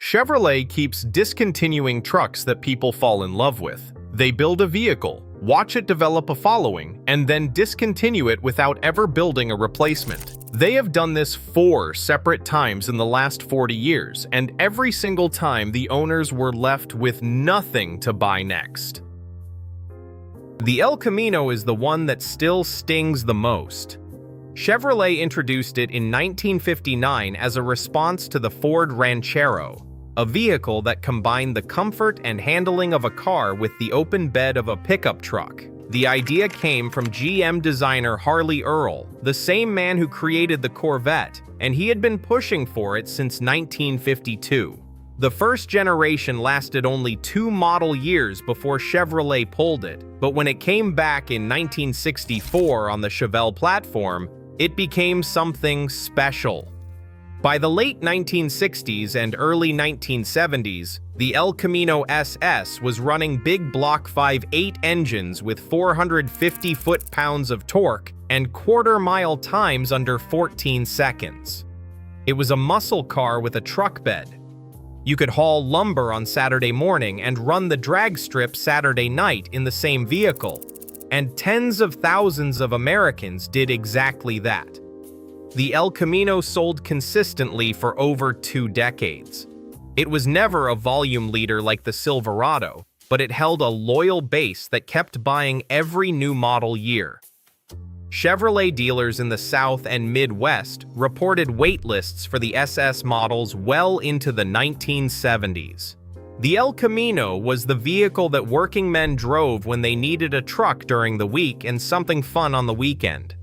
Chevrolet keeps discontinuing trucks that people fall in love with. They build a vehicle, watch it develop a following, and then discontinue it without ever building a replacement. They have done this 4 separate times in the last 40 years, and every single time the owners were left with nothing to buy next. The El Camino is the one that still stings the most. Chevrolet introduced it in 1959 as a response to the Ford Ranchero, a vehicle that combined the comfort and handling of a car with the open bed of a pickup truck. The idea came from GM designer Harley Earl, the same man who created the Corvette, and he had been pushing for it since 1952. The first generation lasted only 2 model years before Chevrolet pulled it, but when it came back in 1964 on the Chevelle platform, it became something special. By the late 1960s and early 1970s, the El Camino SS was running big block V8 engines with 450 foot-pounds of torque and quarter-mile times under 14 seconds. It was a muscle car with a truck bed. You could haul lumber on Saturday morning and run the drag strip Saturday night in the same vehicle. And tens of thousands of Americans did exactly that. The El Camino sold consistently for over 2 decades. It was never a volume leader like the Silverado, but it held a loyal base that kept buying every new model year. Chevrolet dealers in the South and Midwest reported wait lists for the SS models well into the 1970s. The El Camino was the vehicle that working men drove when they needed a truck during the week and something fun on the weekend.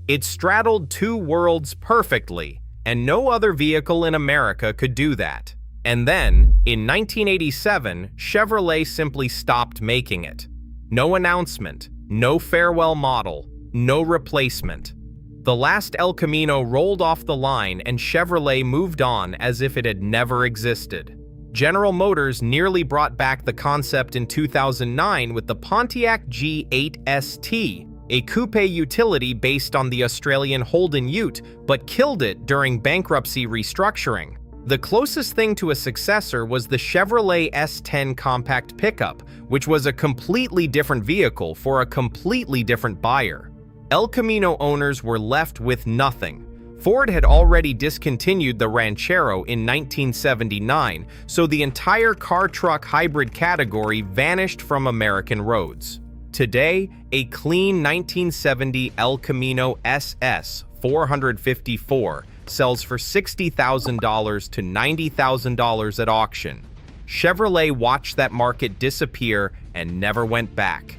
It straddled 2 worlds perfectly, and no other vehicle in America could do that. And then, in 1987, Chevrolet simply stopped making it. No announcement, no farewell model, no replacement. The last El Camino rolled off the line and Chevrolet moved on as if it had never existed. General Motors nearly brought back the concept in 2009 with the Pontiac G8 ST, a coupe utility based on the Australian Holden Ute, but killed it during bankruptcy restructuring. The closest thing to a successor was the Chevrolet S10 compact pickup, which was a completely different vehicle for a completely different buyer. El Camino owners were left with nothing. Ford had already discontinued the Ranchero in 1979, so the entire car-truck hybrid category vanished from American roads. Today, a clean 1970 El Camino SS 454 sells for $60,000 to $90,000 at auction. Chevrolet watched that market disappear and never went back.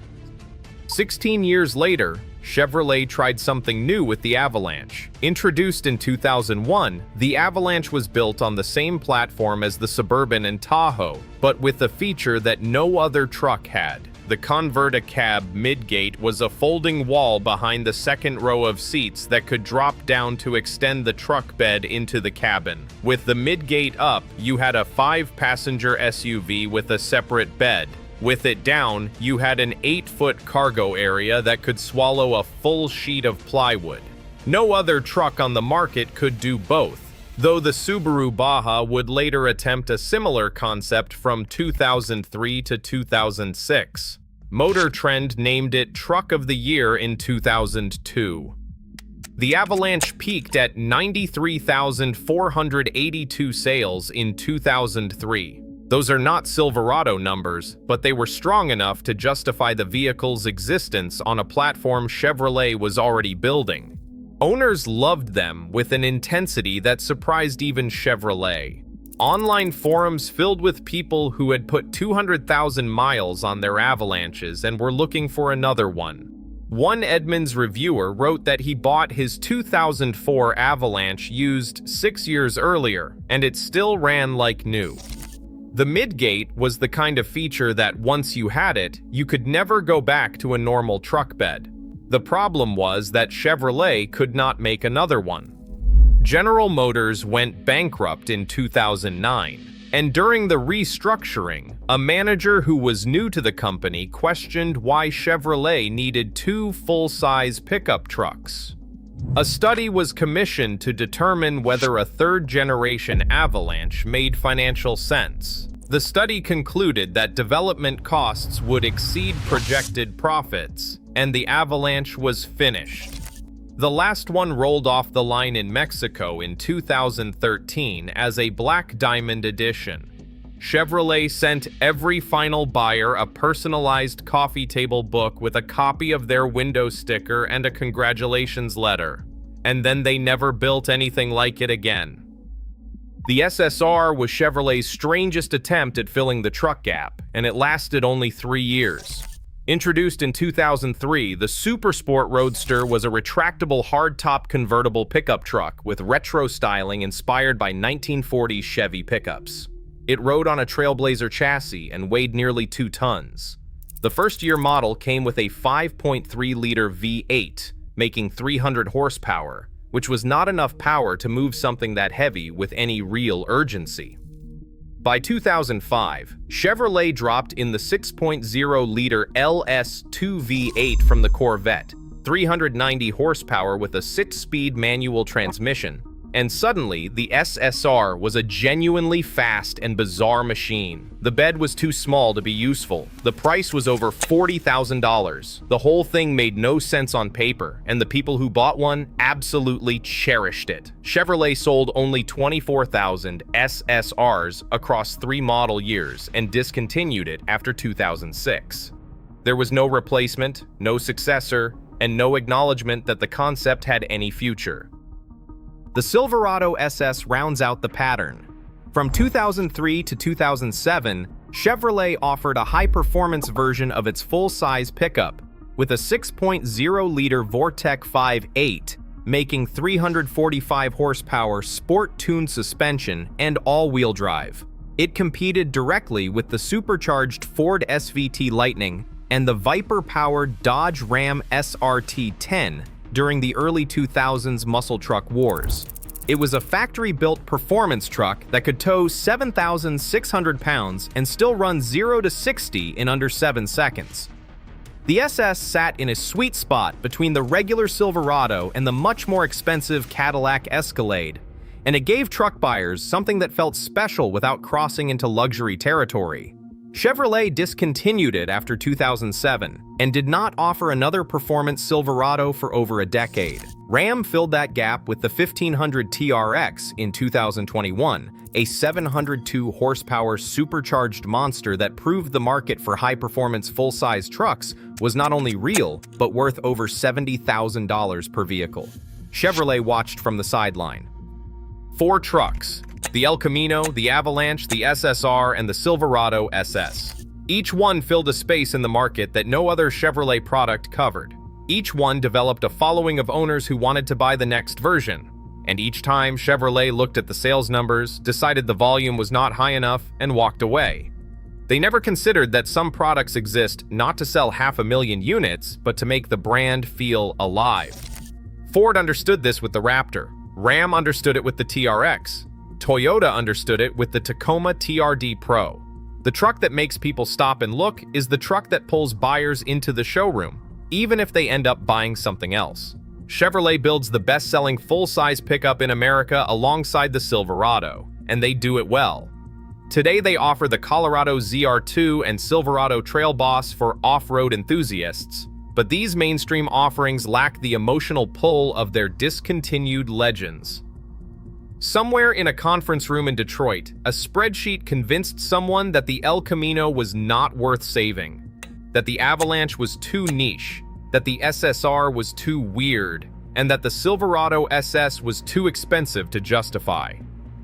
16 years later, Chevrolet tried something new with the Avalanche. Introduced in 2001, the Avalanche was built on the same platform as the Suburban and Tahoe, but with a feature that no other truck had. The convertible cab midgate was a folding wall behind the second row of seats that could drop down to extend the truck bed into the cabin. With the midgate up, you had a 5-passenger SUV with a separate bed. With it down, you had an 8-foot cargo area that could swallow a full sheet of plywood. No other truck on the market could do both, though the Subaru Baja would later attempt a similar concept from 2003 to 2006. Motor Trend named it Truck of the Year in 2002. The Avalanche peaked at 93,482 sales in 2003. Those are not Silverado numbers, but they were strong enough to justify the vehicle's existence on a platform Chevrolet was already building. Owners loved them with an intensity that surprised even Chevrolet. Online forums filled with people who had put 200,000 miles on their Avalanches and were looking for another one. One Edmunds reviewer wrote that he bought his 2004 Avalanche used 6 years earlier, and it still ran like new. The midgate was the kind of feature that once you had it, you could never go back to a normal truck bed. The problem was that Chevrolet could not make another one. General Motors went bankrupt in 2009, and during the restructuring, a manager who was new to the company questioned why Chevrolet needed 2 full-size pickup trucks. A study was commissioned to determine whether a third-generation Avalanche made financial sense. The study concluded that development costs would exceed projected profits, and the Avalanche was finished. The last one rolled off the line in Mexico in 2013 as a Black Diamond edition. Chevrolet sent every final buyer a personalized coffee table book with a copy of their window sticker and a congratulations letter. And then they never built anything like it again. The SSR was Chevrolet's strangest attempt at filling the truck gap, and it lasted only 3 years. Introduced in 2003, the Super Sport Roadster was a retractable hardtop convertible pickup truck with retro styling inspired by 1940s Chevy pickups. It rode on a Trailblazer chassis and weighed nearly 2 tons. The first-year model came with a 5.3-liter V8, making 300 horsepower, which was not enough power to move something that heavy with any real urgency. By 2005, Chevrolet dropped in the 6.0-liter LS2 V8 from the Corvette, 390 horsepower with a 6-speed manual transmission, and suddenly the SSR was a genuinely fast and bizarre machine. The bed was too small to be useful. The price was over $40,000. The whole thing made no sense on paper, and the people who bought one absolutely cherished it. Chevrolet sold only 24,000 SSRs across 3 model years and discontinued it after 2006. There was no replacement, no successor, and no acknowledgement that the concept had any future. The Silverado SS rounds out the pattern. From 2003 to 2007, Chevrolet offered a high-performance version of its full-size pickup, with a 6.0-liter Vortec 5.8, making 345 horsepower sport-tuned suspension and all-wheel drive. It competed directly with the supercharged Ford SVT Lightning and the Viper-powered Dodge Ram SRT-10, during the early 2000s muscle truck wars. It was a factory-built performance truck that could tow 7,600 pounds and still run 0 to 60 in under 7 seconds. The SS sat in a sweet spot between the regular Silverado and the much more expensive Cadillac Escalade, and it gave truck buyers something that felt special without crossing into luxury territory. Chevrolet discontinued it after 2007 and did not offer another performance Silverado for over a decade. Ram filled that gap with the 1500 TRX in 2021, a 702 horsepower supercharged monster that proved the market for high-performance full-size trucks was not only real, but worth over $70,000 per vehicle. Chevrolet watched from the sideline. 4 trucks: the El Camino, the Avalanche, the SSR, and the Silverado SS. Each one filled a space in the market that no other Chevrolet product covered. Each one developed a following of owners who wanted to buy the next version. And each time, Chevrolet looked at the sales numbers, decided the volume was not high enough, and walked away. They never considered that some products exist not to sell 500,000 units, but to make the brand feel alive. Ford understood this with the Raptor. Ram understood it with the TRX. Toyota understood it with the Tacoma TRD Pro. The truck that makes people stop and look is the truck that pulls buyers into the showroom, even if they end up buying something else. Chevrolet builds the best-selling full-size pickup in America alongside the Silverado, and they do it well. Today they offer the Colorado ZR2 and Silverado Trail Boss for off-road enthusiasts, but these mainstream offerings lack the emotional pull of their discontinued legends. Somewhere in a conference room in Detroit, a spreadsheet convinced someone that the El Camino was not worth saving, that the Avalanche was too niche, that the SSR was too weird, and that the Silverado SS was too expensive to justify.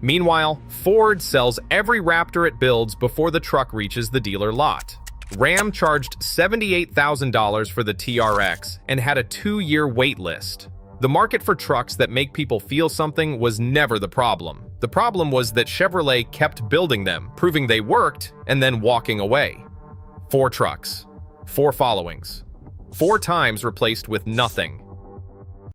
Meanwhile, Ford sells every Raptor it builds before the truck reaches the dealer lot. Ram charged $78,000 for the TRX and had a 2-year wait list. The market for trucks that make people feel something was never the problem. The problem was that Chevrolet kept building them, proving they worked, and then walking away. 4 trucks, 4 followings, 4 times replaced with nothing.